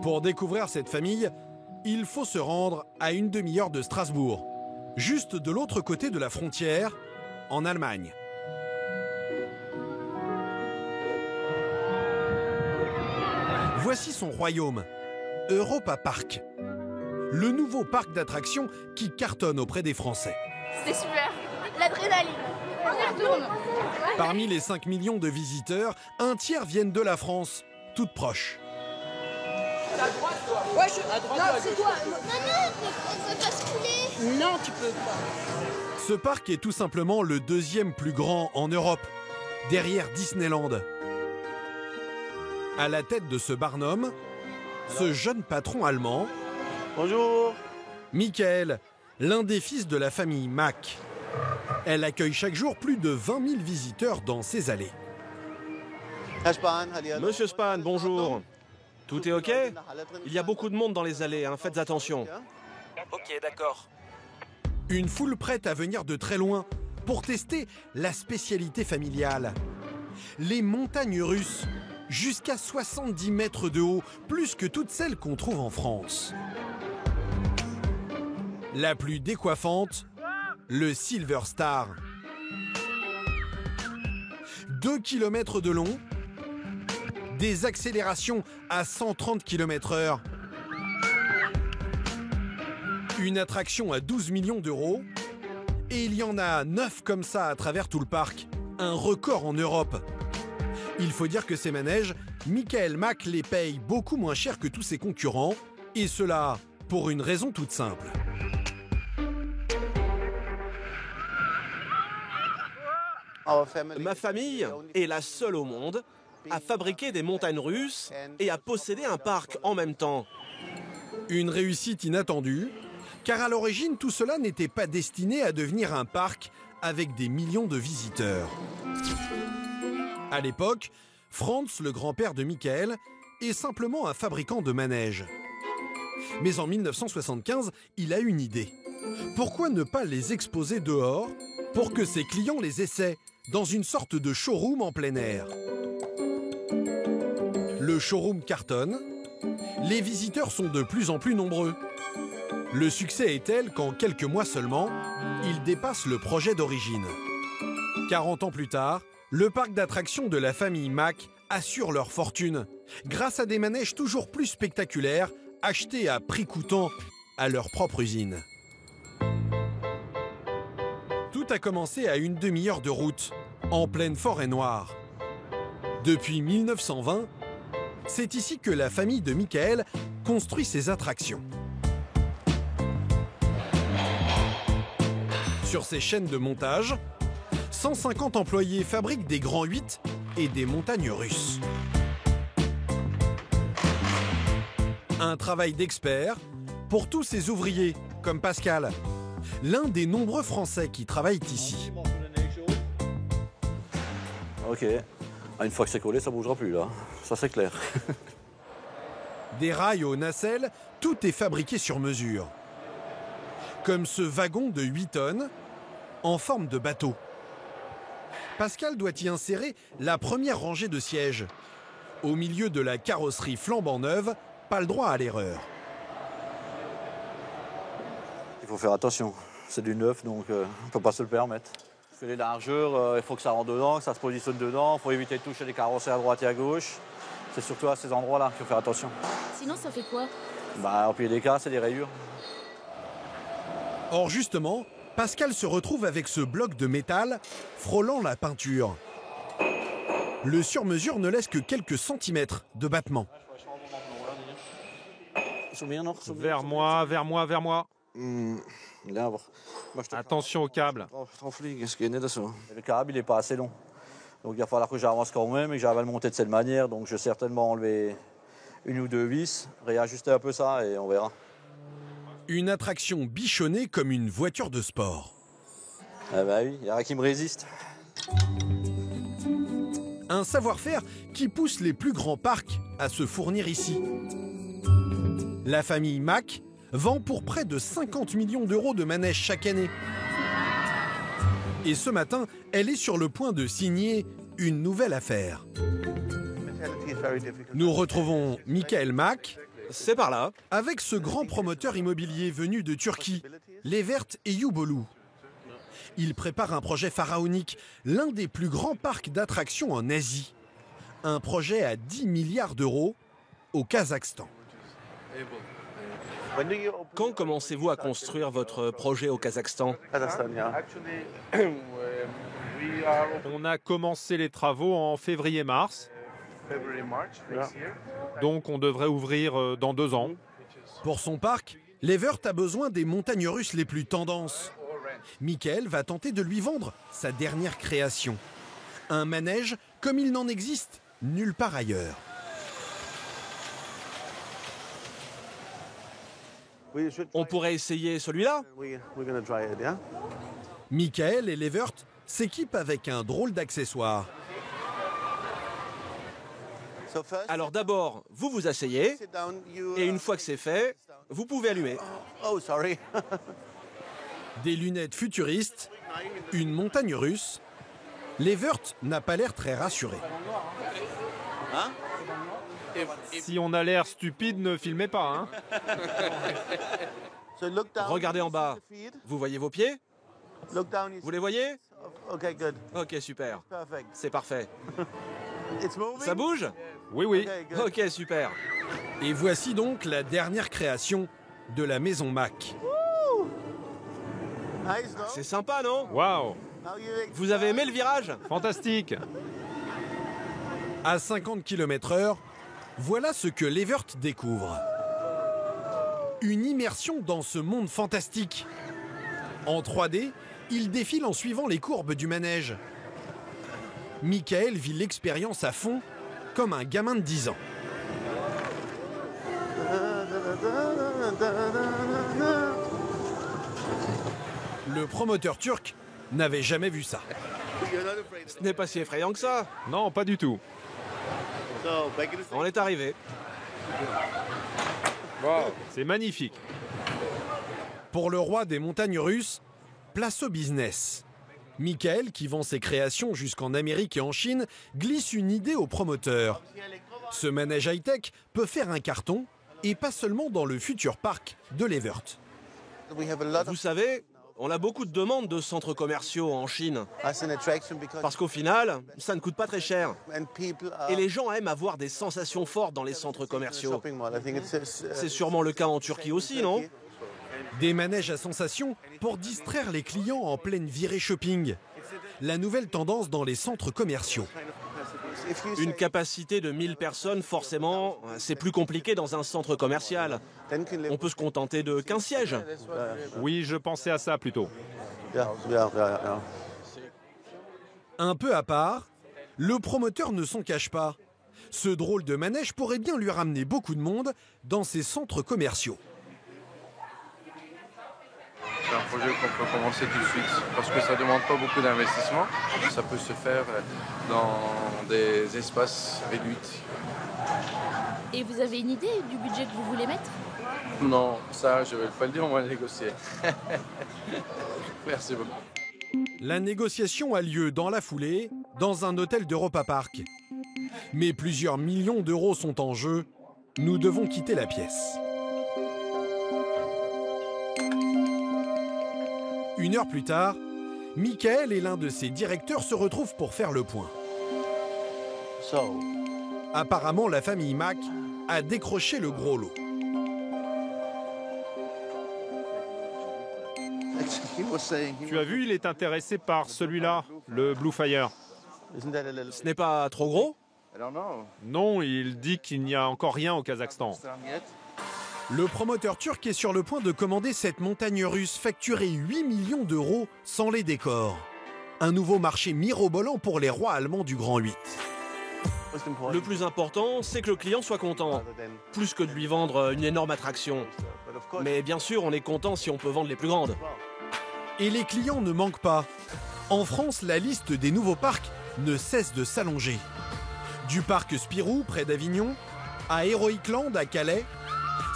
Pour découvrir cette famille, il faut se rendre à une demi-heure de Strasbourg, juste de l'autre côté de la frontière, en Allemagne. Voici son royaume, Europa Park. Le nouveau parc d'attractions qui cartonne auprès des Français. C'était super, l'adrénaline, on y retourne. Parmi les 5 millions de visiteurs, un tiers viennent de la France, toute proche. À droite, toi. Ouais, À droite, non, à c'est gauche. toi. On peut basculer. Non, tu peux pas. Ce parc est tout simplement le deuxième plus grand en Europe, derrière Disneyland. À la tête de ce barnum, ce jeune patron allemand, Bonjour. Michael, l'un des fils de la famille Mack. Elle accueille chaque jour plus de 20 000 visiteurs dans ses allées. Monsieur Spahn, bonjour. Tout est OK? Il y a beaucoup de monde dans les allées, hein, faites attention. Ok, d'accord. Une foule prête à venir de très loin pour tester la spécialité familiale. Les montagnes russes, jusqu'à 70 mètres de haut, plus que toutes celles qu'on trouve en France. La plus décoiffante, le Silver Star. 2 km de long, des accélérations à 130 km/h. Une attraction à 12 millions d'euros. Et il y en a 9 comme ça à travers tout le parc. Un record en Europe. Il faut dire que ces manèges, Michael Mack les paye beaucoup moins cher que tous ses concurrents. Et cela pour une raison toute simple. Ma famille est la seule au monde à fabriquer des montagnes russes et à posséder un parc en même temps. Une réussite inattendue, car à l'origine, tout cela n'était pas destiné à devenir un parc avec des millions de visiteurs. À l'époque, Franz, le grand-père de Michael, est simplement un fabricant de manèges. Mais en 1975, il a une idée. Pourquoi ne pas les exposer dehors pour que ses clients les essaient dans une sorte de showroom en plein air? Le showroom cartonne. Les visiteurs sont de plus en plus nombreux. Le succès est tel qu'en quelques mois seulement, il dépasse le projet d'origine. 40 ans plus tard, le parc d'attractions de la famille Mack assure leur fortune, grâce à des manèges toujours plus spectaculaires, achetés à prix coûtant à leur propre usine. Tout a commencé à une demi-heure de route, en pleine forêt noire. Depuis 1920, c'est ici que la famille de Michael construit ses attractions. Sur ces chaînes de montage, 150 employés fabriquent des grands 8 et des montagnes russes. Un travail d'expert pour tous ces ouvriers, comme Pascal, l'un des nombreux Français qui travaillent ici. Ok. Une fois que c'est collé, ça ne bougera plus là. Ça c'est clair. Des rails aux nacelles, tout est fabriqué sur mesure. Comme ce wagon de 8 tonnes, en forme de bateau. Pascal doit y insérer la première rangée de sièges. Au milieu de la carrosserie flambant neuve, pas le droit à l'erreur. Il faut faire attention. C'est du neuf, donc on ne peut pas se le permettre. Parce que les largeurs, il faut que ça rentre dedans, que ça se positionne dedans. Il faut éviter de toucher les carrosseries à droite et à gauche. C'est surtout à ces endroits-là qu'il faut faire attention. Sinon, ça fait quoi? Au pire des cas, c'est des rayures. Or justement, Pascal se retrouve avec ce bloc de métal frôlant la peinture. Le sur-mesure ne laisse que quelques centimètres de battement. Vers moi, vers moi, vers moi. Attention au câble. Le câble, il n'est pas assez long. Donc il va falloir que j'avance quand même et que j'arrive à le monter de cette manière. Donc je vais certainement enlever une ou deux vis, réajuster un peu ça et on verra. Une attraction bichonnée comme une voiture de sport. Ah bah oui, il n'y a rien qui me résiste. Un savoir-faire qui pousse les plus grands parcs à se fournir ici. La famille Mack vend pour près de 50 millions d'euros de manèges chaque année. Et ce matin, elle est sur le point de signer une nouvelle affaire. Nous retrouvons Michael Mack C'est par là. Avec ce grand promoteur immobilier venu de Turquie, Levert Eyüboğlu. Il prépare un projet pharaonique, l'un des plus grands parcs d'attractions en Asie. Un projet à 10 milliards d'euros au Kazakhstan. Quand commencez-vous à construire votre projet au Kazakhstan? On a commencé les travaux en février-mars, donc on devrait ouvrir dans 2 ans. Pour son parc, Levert a besoin des montagnes russes les plus tendances. Michael va tenter de lui vendre sa dernière création. Un manège comme il n'en existe nulle part ailleurs. On pourrait essayer celui-là? Michael et Levert s'équipent avec un drôle d'accessoire. Alors d'abord, vous vous asseyez, et une fois que c'est fait, vous pouvez allumer. Oh, sorry. Des lunettes futuristes, une montagne russe. Levert n'a pas l'air très rassuré. Si on a l'air stupide, ne filmez pas, hein. Regardez en bas. Vous voyez vos pieds? Vous les voyez? Ok, super. C'est parfait. Ça bouge? Oui, oui. Ok, super. Et voici donc la dernière création de la maison Mac. C'est sympa, non? Waouh, Vous avez aimé le virage? fantastique. À 50 km/h, voilà ce que Levert découvre. Une immersion dans ce monde fantastique. En 3D, il défile en suivant les courbes du manège. Michael vit l'expérience à fond, comme un gamin de 10 ans. Le promoteur turc n'avait jamais vu ça. Ce n'est pas si effrayant que ça. Non, pas du tout. On est arrivé. C'est magnifique. Pour le roi des montagnes russes, place au business. Michael, qui vend ses créations jusqu'en Amérique et en Chine, glisse une idée au promoteur. Ce manège high-tech peut faire un carton, et pas seulement dans le futur parc de Levert. Vous savez, on a beaucoup de demandes de centres commerciaux en Chine. Parce qu'au final, ça ne coûte pas très cher. Et les gens aiment avoir des sensations fortes dans les centres commerciaux. C'est sûrement le cas en Turquie aussi, non? Des manèges à sensations pour distraire les clients en pleine virée shopping. La nouvelle tendance dans les centres commerciaux. Une capacité de 1000 personnes, forcément, c'est plus compliqué dans un centre commercial. On peut se contenter de 15 sièges. Oui, je pensais à ça plutôt. Un peu à part, le promoteur ne s'en cache pas. Ce drôle de manège pourrait bien lui ramener beaucoup de monde dans ses centres commerciaux. C'est un projet qu'on peut commencer tout de suite parce que ça ne demande pas beaucoup d'investissement. Ça peut se faire dans des espaces réduits. Et vous avez une idée du budget que vous voulez mettre? Non, ça je ne vais pas le dire, on va négocier. Merci beaucoup. La négociation a lieu dans la foulée, dans un hôtel d'Europa Park. Mais plusieurs millions d'euros sont en jeu. Nous devons quitter la pièce. 1 heure plus tard, Michael et l'un de ses directeurs se retrouvent pour faire le point. Apparemment, la famille Mac a décroché le gros lot. Tu as vu, il est intéressé par celui-là, le Blue Fire. Ce n'est pas trop gros? Non, il dit qu'il n'y a encore rien au Kazakhstan. Le promoteur turc est sur le point de commander cette montagne russe facturée 8 millions d'euros sans les décors. Un nouveau marché mirobolant pour les rois allemands du Grand 8. Le plus important, c'est que le client soit content, plus que de lui vendre une énorme attraction. Mais bien sûr, on est content si on peut vendre les plus grandes. Et les clients ne manquent pas. En France, la liste des nouveaux parcs ne cesse de s'allonger. Du parc Spirou, près d'Avignon, à Heroic Land, à Calais,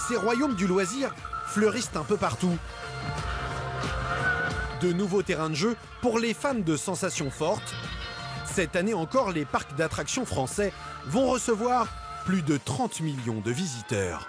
ces royaumes du loisir fleurissent un peu partout. De nouveaux terrains de jeu pour les fans de sensations fortes. Cette année encore, les parcs d'attractions français vont recevoir plus de 30 millions de visiteurs.